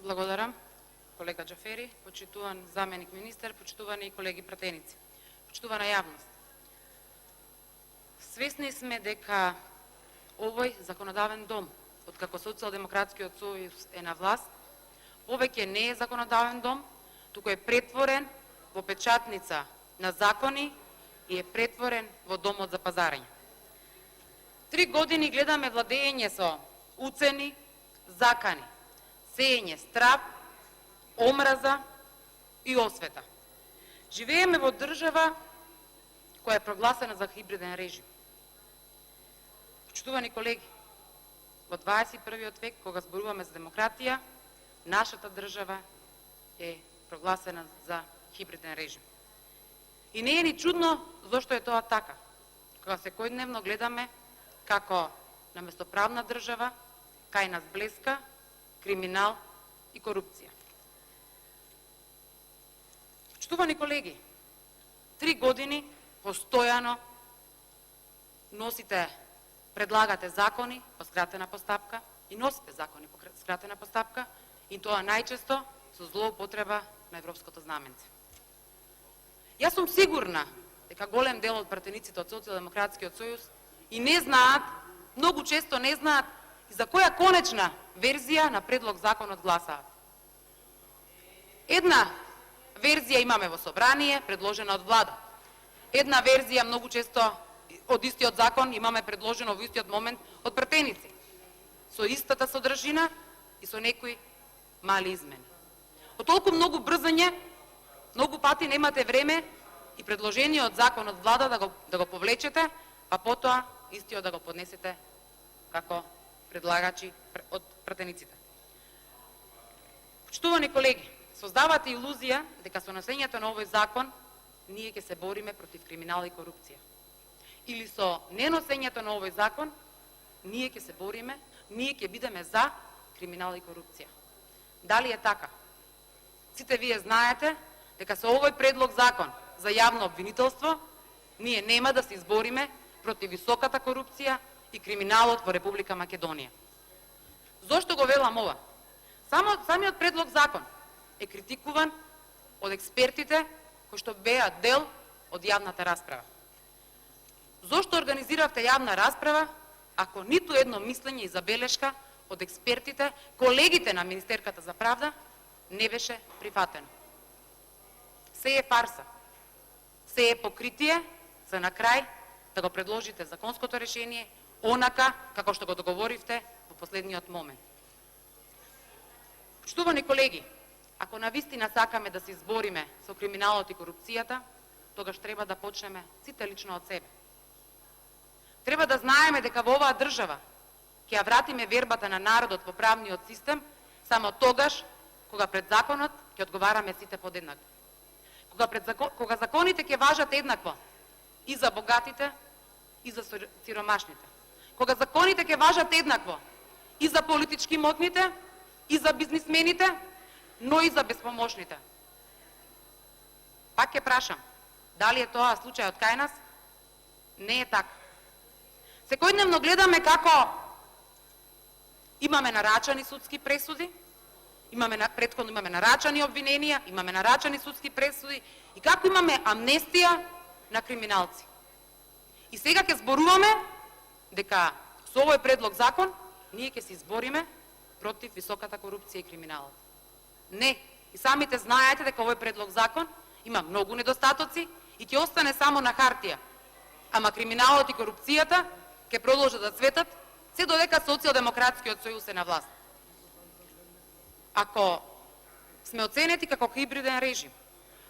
Благодарам, колега Џафери, почитуван заменик министер, почитувани колеги пратеници, почитувана јавност. Свесни сме дека овој законодавен дом, откако Социјалдемократскиот сојуз е на власт, повеќе не е законодавен дом, туку е претворен во печатница на закони и е претворен во домот за пазарење. 3 години гледаме владење со уцени, закани, сеење страв, омраза и освета. Живееме во држава која е прогласена за хибриден режим. Почитувани колеги, во 21. век, кога зборуваме за демократија, нашата држава е прогласена за хибриден режим. И не е ни чудно зошто е тоа така, кога секојдневно гледаме како наместо правна држава, кај нас блеска криминал и корупција. Почитувани колеги, 3 години постојано предлагате закони по скратена постапка и носите закони по скратена постапка и тоа најчесто со злоупотреба на европското знаменце. Јас сум сигурна дека голем дел од пратениците од Социјалдемократскиот сојуз и не знаат, многу често не знаат и за која конечна верзија на предлог законот гласаат. Една верзија имаме во собрание, предложена од влада. Една верзија многу често од истиот закон имаме предложено во истиот момент од пратеници. Со истата содржина и со некои мали измени. Од толку многу брзање, многу пати немате време и предложениот закон од влада да го повлечете, а потоа истиот да го поднесете како предлагачи од пратениците. Почитувани колеги, создавате илузија дека со носењето на овој закон ние ќе се бориме против криминал и корупција. Или со неносењето на овој закон ние ќе се бориме, ние ќе бидеме за криминал и корупција. Дали е така? Сите вие знаете дека со овој предлог закон за јавно обвинителство ние нема да се избориме против високата корупција и криминалот во Република Македонија. Зошто го велам ова? Самиот предлог закон е критикуван од експертите кои што беа дел од јавната расправа. Зошто организиравте јавна расправа ако ниту едно мислење и забелешка од експертите, колегите на Министерката за правда, не беше прифатено? Се е фарса. Се е покритие за на крај да го предложите законското решение онака како што го договоривте во последниот момент. Почитувани колеги, ако навистина сакаме да се избориме со криминалот и корупцијата, тогаш треба да почнеме сите лично од себе. Треба да знаеме дека во оваа држава ќе ја вратиме вербата на народот во правниот систем само тогаш кога пред законот ќе одговараме сите подеднакво. Кога законите ќе важат еднакво и за богатите и за сиромашните. Кога законите ќе важат еднакво и за политички мотните, и за бизнисмените, но и за безпомошните. Пак ќе прашам, дали е тоа случајот кај нас? Не е така. Секојдневно гледаме како имаме нарачани судски пресуди, претходно имаме нарачани обвиненија, имаме нарачани судски пресуди и како имаме амнестија на криминалци. И сега ќе зборуваме дека со овој предлог закон ние ќе се избориме против високата корупција и криминалот. Не, и самите знаете дека овој предлог закон има многу недостатоци и ќе остане само на хартија. Ама криминалот и корупцијата ќе продолжат да цветат се додека Социјалдемократскиот сојуз е на власт. Ако сме оценети како хибриден режим,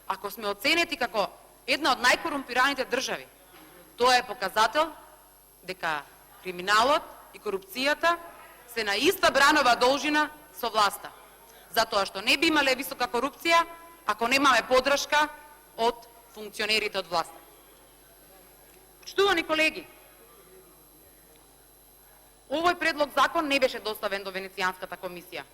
ако сме оценети како една од најкорумпираните држави, тоа е показател дека криминалот и корупцијата се на иста бранова должина со власта. Затоа што не би имале висока корупција ако немаме поддршка од функционерите од власта. Почитувани колеги, овој предлог закон не беше доставен до Венецијанската комисија.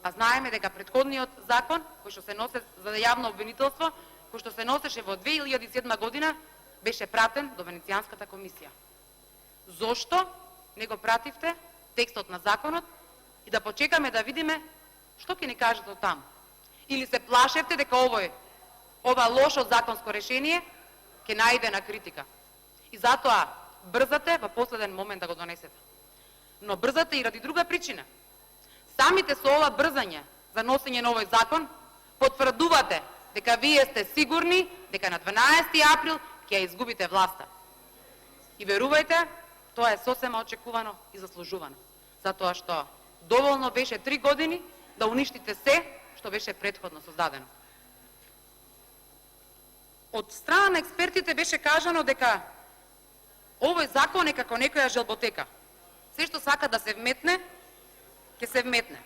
А знаеме дека претходниот закон, кој што се носе за јавно обвинителство, кој што се носеше во 2007 година, беше пратен до Венецијанската комисија. Зошто не го пративте текстот на законот и да почекаме да видиме Што ќе ни кажете од таму? Или се плашете дека ова лошо законско решение ќе најде на критика? И затоа брзате во последен момент да го донесете. Но брзате и ради друга причина. Самите со ова брзање за носење на овој закон потврдувате дека вие сте сигурни дека на 12 април ќе ја изгубите власта. И верувајте, тоа е сосема очекувано и заслужувано. Затоа што доволно беше 3 години да уништите се што беше претходно создадено. Од страна на експертите беше кажано дека овој закон е како некоја желботека. Се што сака да се вметне, ќе се вметне.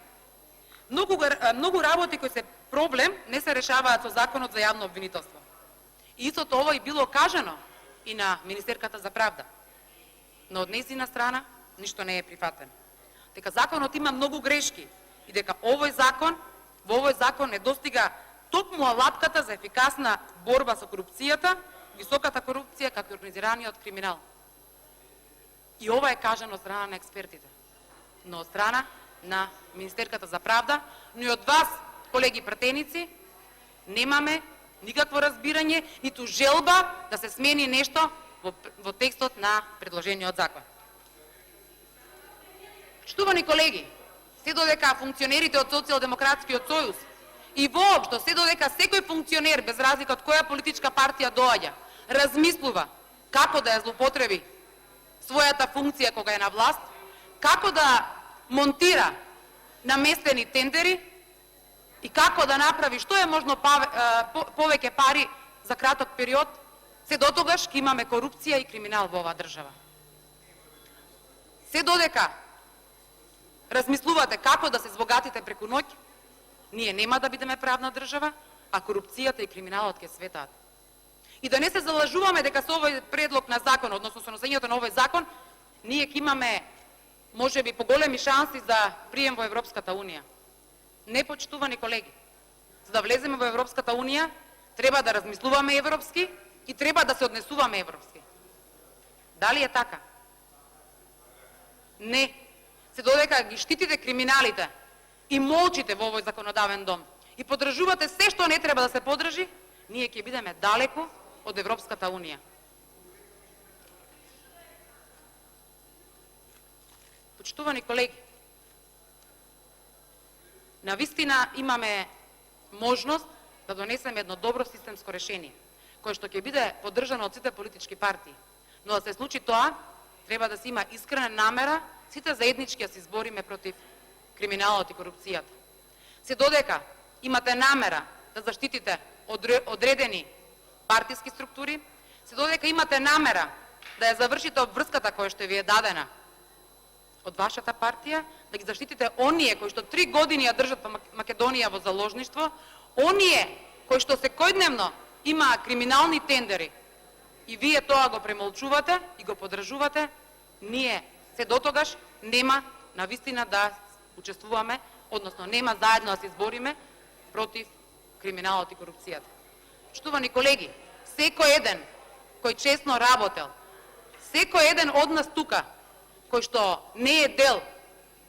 Многу работи кои се проблем не се решаваат со законот за јавно обвинителство. И истото ова и било кажано и на министерката за правда. Но од нејзина страна ништо не е прифатено. Дека законот има многу грешки и дека во овој закон не достига токму алатката за ефикасна борба со корупцијата, високата корупција како и организираниот криминал. И ова е кажано од страна на експертите. Но од страна на министерката за правда, но и од вас, колеги пратеници, немаме никакво разбирање, ниту желба да се смени нешто во текстот на предложениот закон. Штувани колеги, се додека функционерите од Социјалдемократскиот сојуз и воопшто се додека секој функционер, без разлика од која политичка партија доаѓа, размислува како да ја злоупотреби својата функција кога е на власт, како да монтира наместени тендери и како да направи што е можно повеќе пари за краток период, се дотогаш ќе имаме корупција и криминал во оваа држава. Се додека размислувате како да се збогатите преку ноќ, ние нема да бидеме правна држава, а корупцијата и криминалот ќе светаат. И да не се залажуваме дека со овој предлог на закон, односно со носењето на овој закон, ние ќе имаме можеби поголеми шанси за прием во Европската Унија. Не, почитувани колеги, за да влеземе во Европската Унија, треба да размислуваме европски и треба да се однесуваме европски. Дали е така? Не. Се додека ги штитите криминалите и молчите во овој законодавен дом и подржувате се што не треба да се подржи, ние ќе бидеме далеку од Европската Унија. Почитувани колеги, навистина имаме можност да донесеме едно добро системско решение, кое што ќе биде поддржано од сите политички партии. Но да се случи тоа, треба да се има искрена намера сите заеднички да се избориме против криминалот и корупцијата. Се додека имате намера да заштитите одредени партиски структури, се додека имате намера да ја завршите обврската која што ви е дадена од вашата партија, да ги заштитите оние кои што 3 години ја држат Македонија во заложништво, оние кои што секојдневно имаат криминални тендери и вие тоа го премолчувате и го подржувате, ние се дотогаш нема навистина да учествуваме, односно нема заедно да се избориме против криминалот и корупцијата. Штувани колеги, секој еден кој честно работел, секој еден од нас тука кој што не е дел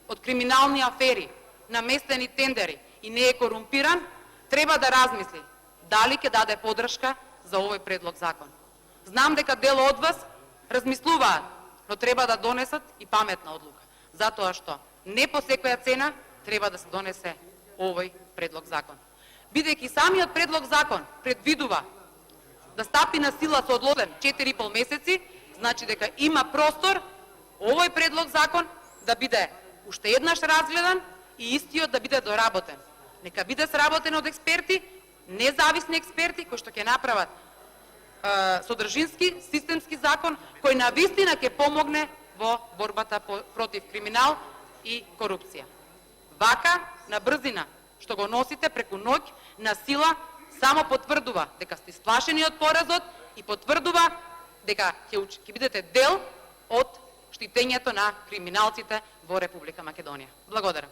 од криминални афери, наместени тендери и не е корумпиран, треба да размисли дали ќе даде поддршка за овој предлог закон. Знам дека дел од вас размислуваат, но треба да донесат и паметна одлука, затоа што не по секоја цена треба да се донесе овој предлог закон. Бидејќи самиот предлог закон предвидува да стапи на сила со одложен 4,5 месеци, значи дека има простор овој предлог закон да биде уште еднаш разгледан и истиот да биде доработен. Нека биде сработен од експерти, независни експерти кои што ќе направат содржински, системски закон кој навистина ќе помогне во борбата против криминал и корупција. Вака, на брзина, што го носите преку ноќ, на сила, само потврдува дека сте сплашени од поразот и потврдува дека ќе бидете дел од штитењето на криминалците во Република Македонија. Благодарам.